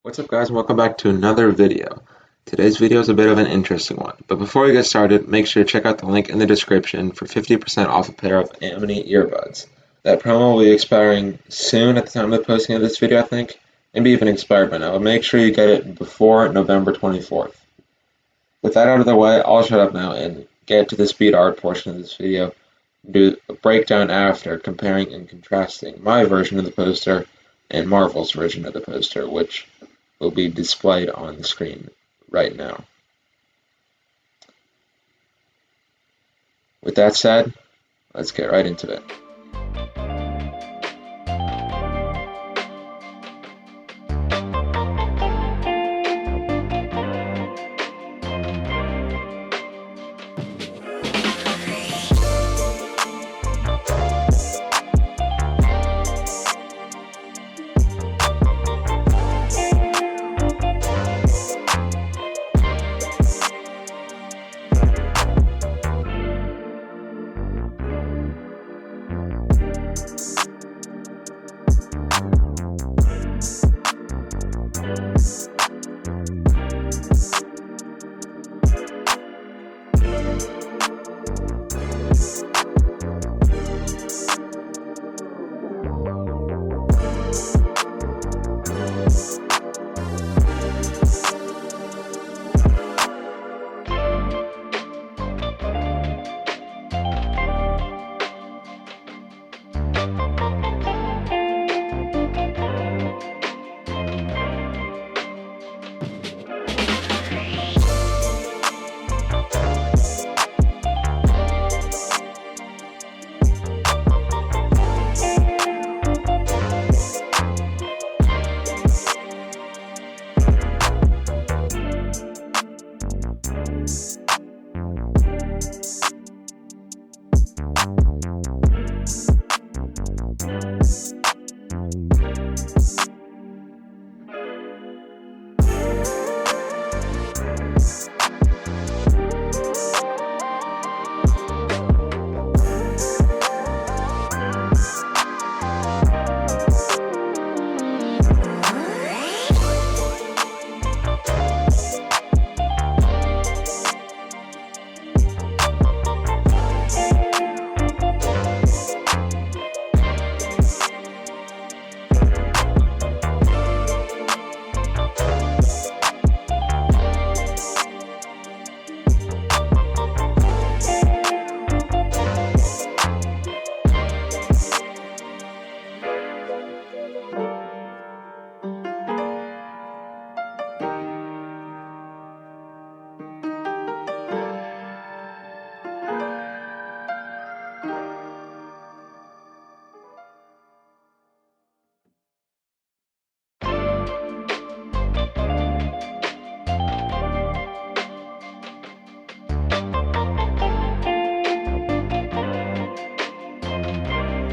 What's up guys and welcome back to another video. Today's video is a bit of an interesting one, but before we get started, make sure to check out the link in the description for 50% off a pair of Amity earbuds. That promo will be expiring soon at the time of the posting of this video, I think. Maybe even expired by now, but make sure you get it before November 24th. With that out of the way, I'll shut up now and get to the speed art portion of this video. Do a breakdown after, comparing and contrasting my version of the poster and Marvel's version of the poster, which will be displayed on the screen right now. With that said, let's get right into it.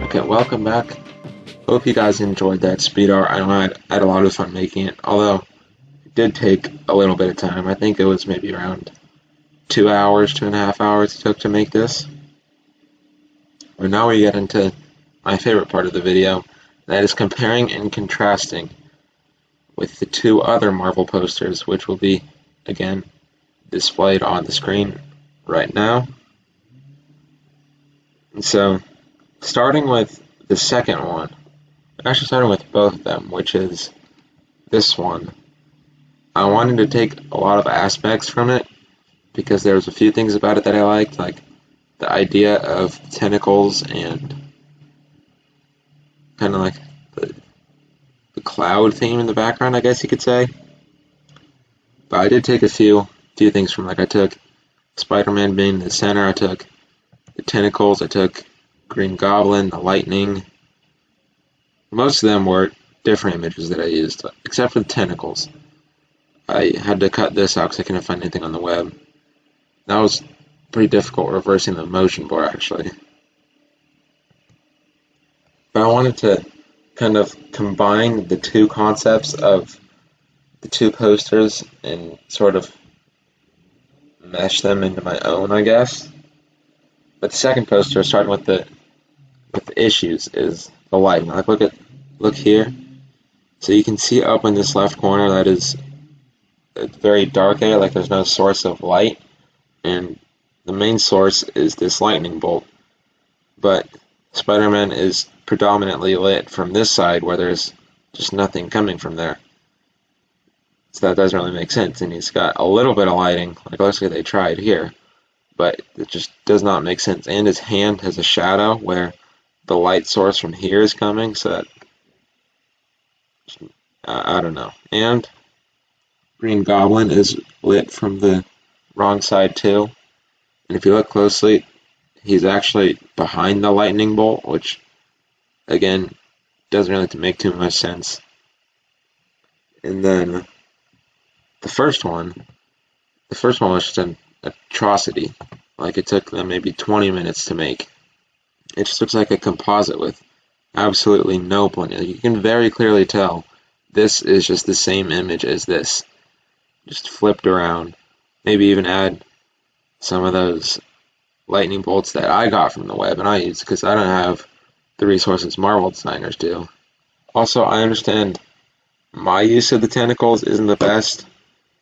Okay, welcome back. Hope you guys enjoyed that speed art. I know I had a lot of fun making it, although it did take a little bit of time. I think it was maybe around 2 hours, 2.5 hours it took to make this. But now we get into my favorite part of the video, that is comparing and contrasting with the two other Marvel posters, which will be, again, displayed on the screen right now. And so, starting with the second one, actually starting with both of them, which is this one, I wanted to take a lot of aspects from it because there was a few things about it that I liked, like the idea of tentacles and kind of like the cloud theme in the background, I guess you could say. But I did take a few things from, like, I took Spider-Man being in the center, I took the tentacles, I took Green Goblin, the lightning. Most of them were different images that I used, except for the tentacles. I had to cut this out because I couldn't find anything on the web. That was pretty difficult reversing the motion blur, actually. But I wanted to kind of combine the two concepts of the two posters and sort of mesh them into my own, I guess. But the second poster, starting with the issues, is the lighting. Like, look here. So you can see up in this left corner that is a very dark area, like there's no source of light, and the main source is this lightning bolt. But Spider-Man is predominantly lit from this side where there's just nothing coming from there. So that doesn't really make sense, and he's got a little bit of lighting, like looks like they tried here, but it just does not make sense. And his hand has a shadow where the light source from here is coming, so that, I don't know. And Green Goblin is lit from the wrong side too, and if you look closely, he's actually behind the lightning bolt, which again doesn't really make too much sense. And then the first one was just an atrocity. Like it took them maybe 20 minutes to make. It just looks like a composite with absolutely no point. You can very clearly tell this is just the same image as this, just flipped around. Maybe even add some of those lightning bolts that I got from the web and I use, because I don't have the resources Marvel designers do. Also, I understand my use of the tentacles isn't the best.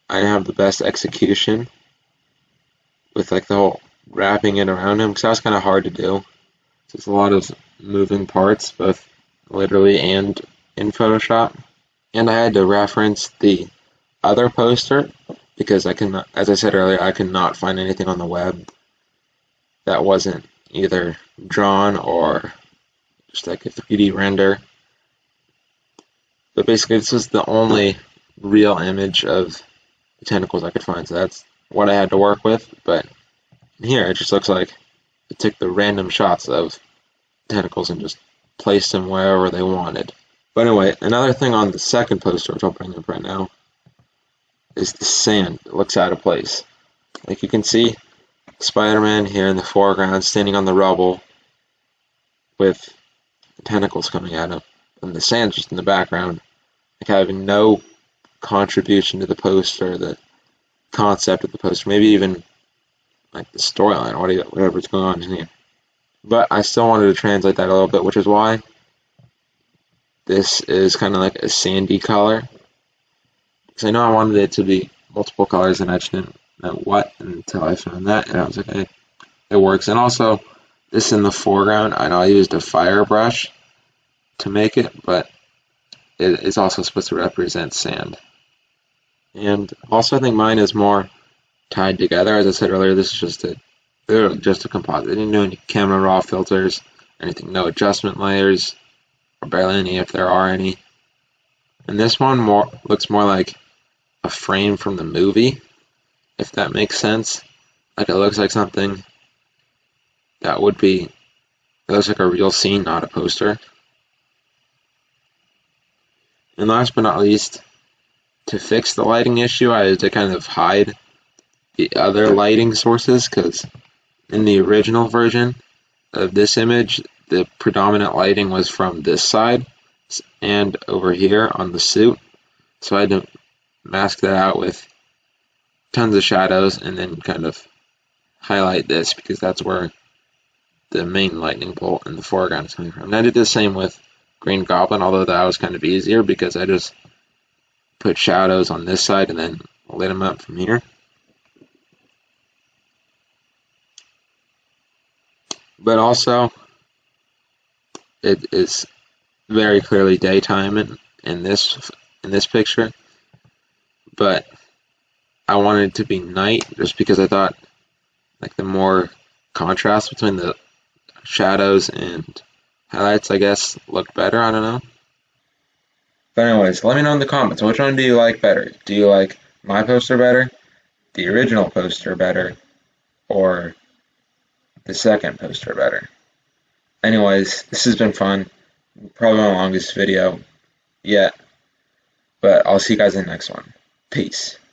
I have the best execution with like the whole wrapping it around him, because that was kind of hard to do. So it's a lot of moving parts, both literally and in Photoshop. And I had to reference the other poster because I cannot, as I said earlier, I could not find anything on the web that wasn't either drawn or just like a 3D render. But basically, this was the only real image of the tentacles I could find, so that's what I had to work with. But here, it just looks like it took the random shots of tentacles and just placed them wherever they wanted. But anyway, another thing on the second poster, which I'll bring up right now, is the sand. It looks out of place. Like you can see Spider-Man here in the foreground, standing on the rubble with tentacles coming at him, and the sand's just in the background, like having no contribution to the poster, the concept of the poster, maybe even like the storyline, whatever's going on in here. But I still wanted to translate that a little bit, which is why this is kind of like a sandy color. Because I know I wanted it to be multiple colors, and I just didn't know what until I found that, and I was like, hey, it works. And also, this in the foreground, I know I used a fire brush to make it, but it is also supposed to represent sand. And also, I think mine is more tied together. As I said earlier, this is just a composite. I didn't do any camera raw filters, anything, no adjustment layers, or barely any if there are any. And this one looks more like a frame from the movie, if that makes sense. Like it looks like something that would be, it looks like a real scene, not a poster. And last but not least, to fix the lighting issue, I had to kind of hide the other lighting sources, because in the original version of this image, the predominant lighting was from this side and over here on the suit. So I had to mask that out with tons of shadows and then kind of highlight this, because that's where the main lightning bolt in the foreground is coming from. And I did the same with Green Goblin, although that was kind of easier because I just put shadows on this side and then lit them up from here. But also, it is very clearly daytime in this picture, but I wanted it to be night just because I thought like the more contrast between the shadows and highlights, I guess, looked better. I don't know. But anyways, let me know in the comments, which one do you like better? Do you like my poster better, the original poster better, or the second poster better? Anyways, this has been fun. Probably my longest video yet. But I'll see you guys in the next one. Peace.